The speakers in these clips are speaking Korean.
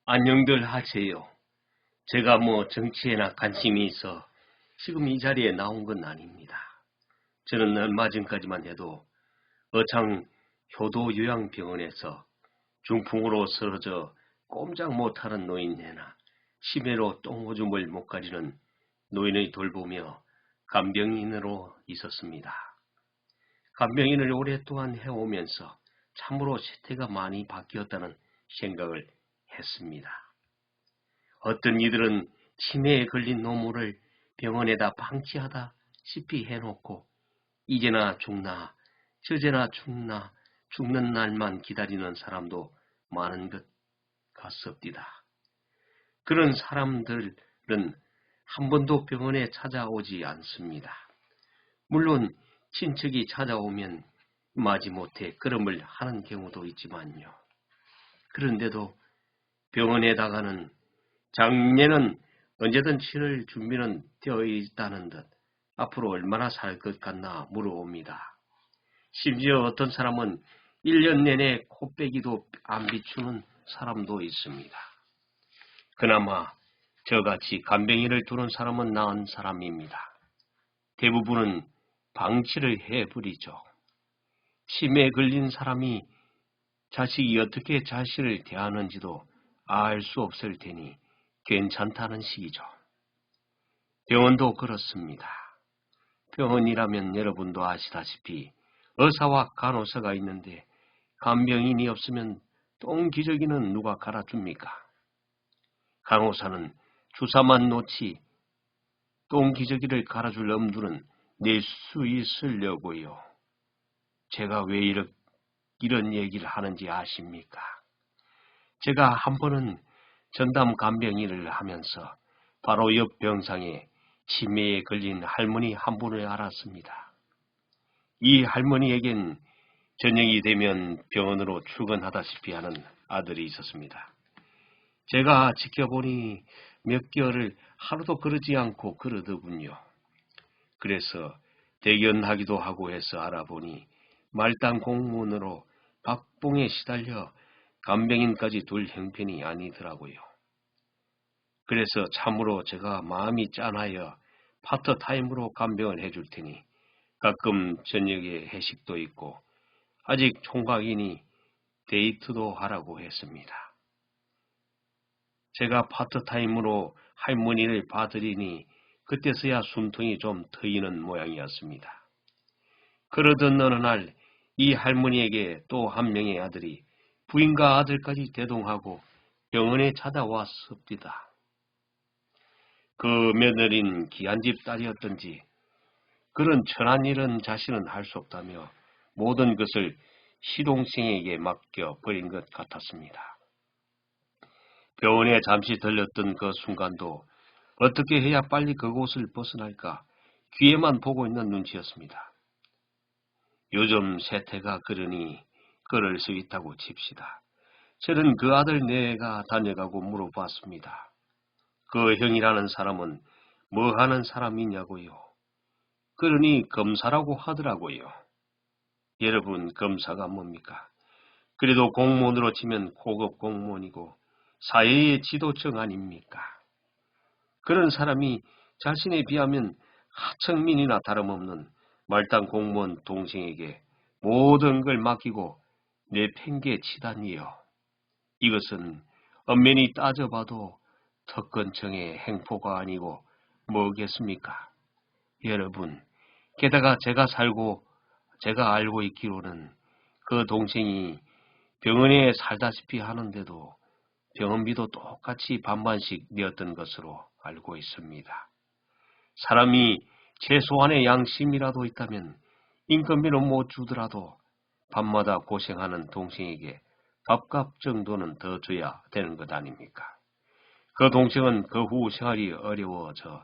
안녕들 하세요. 제가 정치에나 관심이 있어 지금 이 자리에 나온 건 아닙니다. 저는 얼마 전까지만 해도 어창 효도요양병원에서 중풍으로 쓰러져 꼼짝 못하는 노인네나 치매로 똥오줌을 못 가리는 노인을 돌보며 간병인으로 있었습니다. 간병인을 오랫동안 해오면서 참으로 세태가 많이 바뀌었다는 생각을 했습니다. 어떤 이들은 치매에 걸린 노모를 병원에다 방치하다시피 해놓고 이제나 죽나 저제나 죽나 죽는 날만 기다리는 사람도 많은 것 같습니다. 그런 사람들은 한 번도 병원에 찾아오지 않습니다. 물론 친척이 찾아오면 마지못해 걸음을 하는 경우도 있지만요. 그런데도 병원에다가는 장례는 언제든 치를 준비는 되어 있다는 듯 앞으로 얼마나 살 것 같나 물어봅니다. 심지어 어떤 사람은 1년 내내 코빼기도 안 비추는 사람도 있습니다. 그나마 저같이 간병인을 두는 사람은 나은 사람입니다. 대부분은 방치를 해버리죠. 치매에 걸린 사람이 자식이 어떻게 자신을 대하는지도 알 수 없을 테니 괜찮다는 식이죠. 병원도 그렇습니다. 병원이라면 여러분도 아시다시피 의사와 간호사가 있는데 간병인이 없으면 똥기저귀는 누가 갈아줍니까? 간호사는 주사만 놓지 똥기저귀를 갈아줄 엄두는 낼 수 있으려고요. 제가 왜 이런 얘기를 하는지 아십니까? 제가 한 번은 전담 간병인을 하면서 바로 옆 병상에 치매에 걸린 할머니 한 분을 알았습니다. 이 할머니에겐 저녁이 되면 병원으로 출근하다시피 하는 아들이 있었습니다. 제가 지켜보니 몇 개월을 하루도 그러지 않고 그러더군요. 그래서 대견하기도 하고 해서 알아보니 말단 공무원으로 박봉에 시달려 간병인까지 둘 형편이 아니더라고요. 그래서 참으로 제가 마음이 짠하여 파트타임으로 간병을 해줄 테니 가끔 저녁에 회식도 있고 아직 총각이니 데이트도 하라고 했습니다. 제가 파트타임으로 할머니를 봐드리니 그때서야 숨통이 좀 트이는 모양이었습니다. 그러던 어느 날 이 할머니에게 또 한 명의 아들이 부인과 아들까지 대동하고 병원에 찾아왔습니다. 그 며느린 기한집 딸이었던지 그런 천한 일은 자신은 할 수 없다며 모든 것을 시동생에게 맡겨버린 것 같았습니다. 병원에 잠시 들렸던 그 순간도 어떻게 해야 빨리 그곳을 벗어날까 귀에만 보고 있는 눈치였습니다. 요즘 세태가 그러니 그럴 수 있다고 칩시다. 저는 그 아들 내가 다녀가고 물어봤습니다. 그 형이라는 사람은 뭐 하는 사람이냐고요. 그러니 검사라고 하더라고요. 여러분 검사가 뭡니까? 그래도 공무원으로 치면 고급 공무원이고 사회의 지도층 아닙니까? 그런 사람이 자신에 비하면 하청민이나 다름없는 말단 공무원 동생에게 모든 걸 맡기고 내팽개치다니요. 이것은 엄연히 따져봐도 특권층의 행포가 아니고 뭐겠습니까? 여러분, 게다가 제가 알고 있기로는 그 동생이 병원에 살다시피 하는데도 병원비도 똑같이 반반씩 내었던 것으로 알고 있습니다. 사람이 최소한의 양심이라도 있다면 인건비는 못 주더라도 밤마다 고생하는 동생에게 밥값 정도는 더 줘야 되는 것 아닙니까? 그 동생은 그 후 생활이 어려워져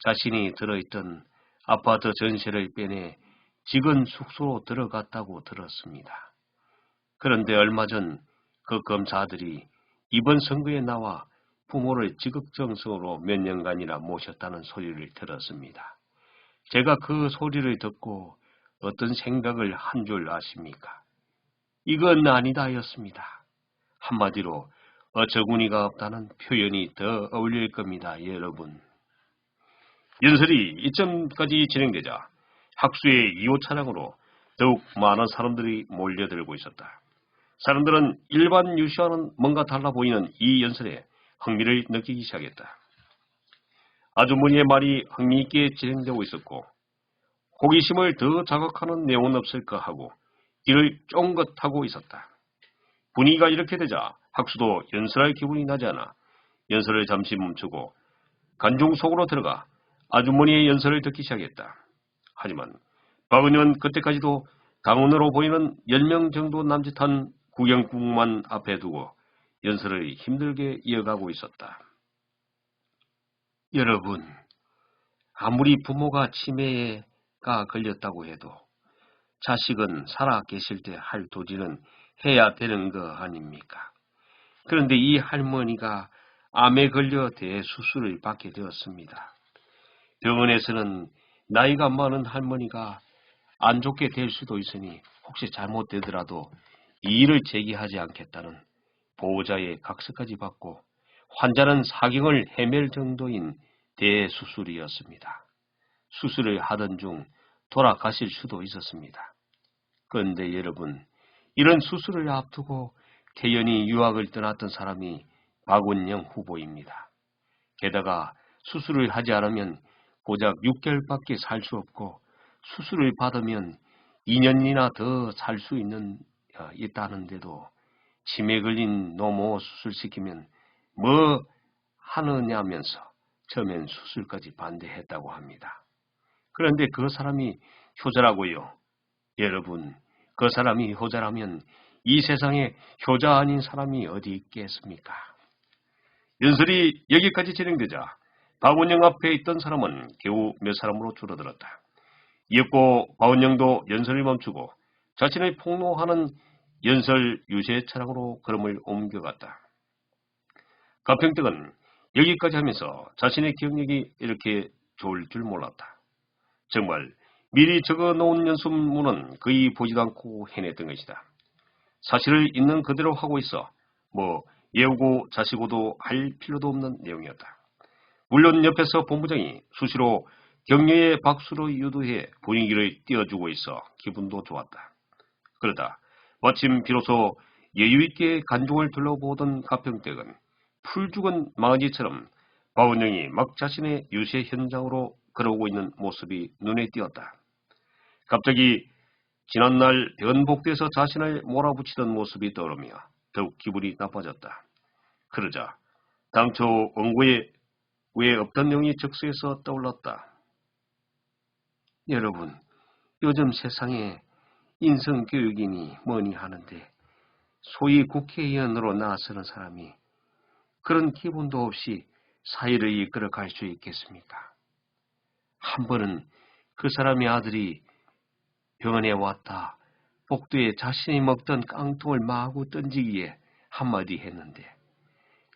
자신이 들어있던 아파트 전세를 빼내 직원 숙소로 들어갔다고 들었습니다. 그런데 얼마 전 그 검사들이 이번 선거에 나와 부모를 지극정성으로 몇 년간이나 모셨다는 소리를 들었습니다. 제가 그 소리를 듣고 어떤 생각을 한 줄 아십니까? 이건 아니다였습니다. 한마디로 어처구니가 없다는 표현이 더 어울릴 겁니다, 여러분. 연설이 이점까지 진행되자 학수의 2호 차량으로 더욱 많은 사람들이 몰려들고 있었다. 사람들은 일반 유시와는 뭔가 달라 보이는 이 연설에 흥미를 느끼기 시작했다. 아주머니의 말이 흥미있게 진행되고 있었고 호기심을 더 자극하는 내용은 없을까 하고 귀를 쫑긋하고 있었다. 분위기가 이렇게 되자 학수도 연설할 기분이 나지 않아 연설을 잠시 멈추고 관중 속으로 들어가 아주머니의 연설을 듣기 시작했다. 하지만 박은영은 그때까지도 강원으로 보이는 10명 정도 남짓한 구경꾼만 앞에 두고 연설을 힘들게 이어가고 있었다. 여러분, 아무리 부모가 치매가 걸렸다고 해도 자식은 살아 계실 때 할 도리는 해야 되는 거 아닙니까? 그런데 이 할머니가 암에 걸려 대수술을 받게 되었습니다. 병원에서는 나이가 많은 할머니가 안 좋게 될 수도 있으니 혹시 잘못되더라도 이의를 제기하지 않겠다는 보호자의 각서까지 받고 환자는 사경을 헤맬 정도인 대수술이었습니다. 수술을 하던 중 돌아가실 수도 있었습니다. 그런데 여러분, 이런 수술을 앞두고 태연히 유학을 떠났던 사람이 박원영 후보입니다. 게다가 수술을 하지 않으면 고작 6개월밖에 살 수 없고 수술을 받으면 2년이나 더 살 수 있다는데도 치매 걸린 노모 수술시키면 뭐 하느냐면서 처음엔 수술까지 반대했다고 합니다. 그런데 그 사람이 효자라고요. 여러분, 그 사람이 효자라면 이 세상에 효자 아닌 사람이 어디 있겠습니까? 연설이 여기까지 진행되자 박원영 앞에 있던 사람은 겨우 몇 사람으로 줄어들었다. 이었고 박원영도 연설을 멈추고 자신을 폭로하는 연설 유세 차량으로 걸음을 옮겨갔다. 가평택은 여기까지 하면서 자신의 기억력이 이렇게 좋을 줄 몰랐다. 정말 미리 적어놓은 연습문은 거의 보지도 않고 해냈던 것이다. 사실을 있는 그대로 하고 있어 뭐 예우고 자시고도 할 필요도 없는 내용이었다. 물론 옆에서 본부장이 수시로 격려의 박수로 유도해 분위기를 띄워주고 있어 기분도 좋았다. 그러다 마침 비로소 여유있게 관중을 둘러보던 가평댁은 풀죽은 망아지처럼 박원영이 막 자신의 유세 현장으로 걸어오고 있는 모습이 눈에 띄었다. 갑자기 지난날 변복돼서 자신을 몰아붙이던 모습이 떠오르며 더욱 기분이 나빠졌다. 그러자 당초 원고에 왜 없던 내용이 적수해서 떠올랐다. 여러분, 요즘 세상에 인성교육이니 뭐니 하는데 소위 국회의원으로 나서는 사람이 그런 기본도 없이 사회를 이끌어갈 수 있겠습니까? 한 번은 그 사람의 아들이 병원에 왔다 복도에 자신이 먹던 깡통을 마구 던지기에 한마디 했는데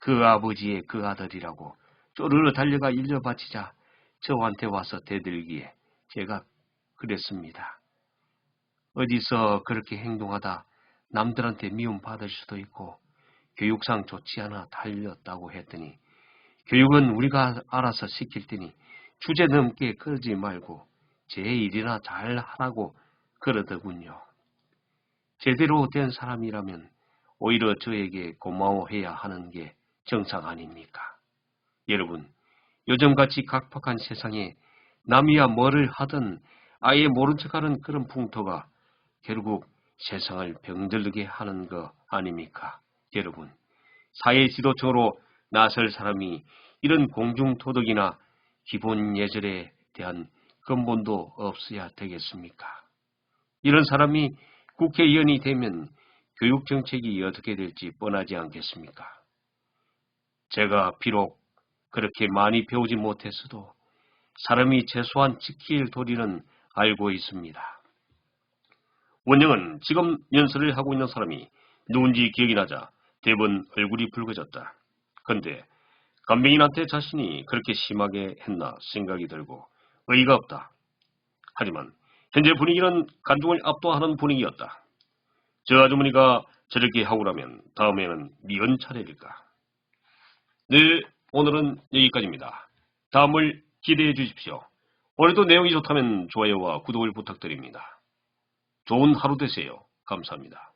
그 아버지의 그 아들이라고 쪼르르 달려가 일려바치자 저한테 와서 대들기에 제가 그랬습니다. 어디서 그렇게 행동하다 남들한테 미움받을 수도 있고 교육상 좋지 않아 달렸다고 했더니 교육은 우리가 알아서 시킬 테니 주제넘게 그러지 말고 제 일이나 잘 하라고 그러더군요. 제대로 된 사람이라면 오히려 저에게 고마워해야 하는 게 정상 아닙니까? 여러분, 요즘같이 각박한 세상에 남이야 뭐를 하든 아예 모른 척하는 그런 풍토가 결국 세상을 병들게 하는 거 아닙니까? 여러분, 사회 지도층으로 나설 사람이 이런 공중도덕이나 기본 예절에 대한 근본도 없어야 되겠습니까? 이런 사람이 국회의원이 되면 교육정책이 어떻게 될지 뻔하지 않겠습니까? 제가 비록 그렇게 많이 배우지 못했어도 사람이 최소한 지킬 도리는 알고 있습니다. 원영은 지금 연설을 하고 있는 사람이 누군지 기억이 나자 대번 얼굴이 붉어졌다. 그런데 간병인한테 자신이 그렇게 심하게 했나 생각이 들고 의의가 없다. 하지만 현재 분위기는 관중을 압도하는 분위기였다. 저 아주머니가 저렇게 하고 나면 다음에는 미연 차례일까? 네, 오늘은 여기까지입니다. 다음을 기대해 주십시오. 오늘도 내용이 좋다면 좋아요와 구독을 부탁드립니다. 좋은 하루 되세요. 감사합니다.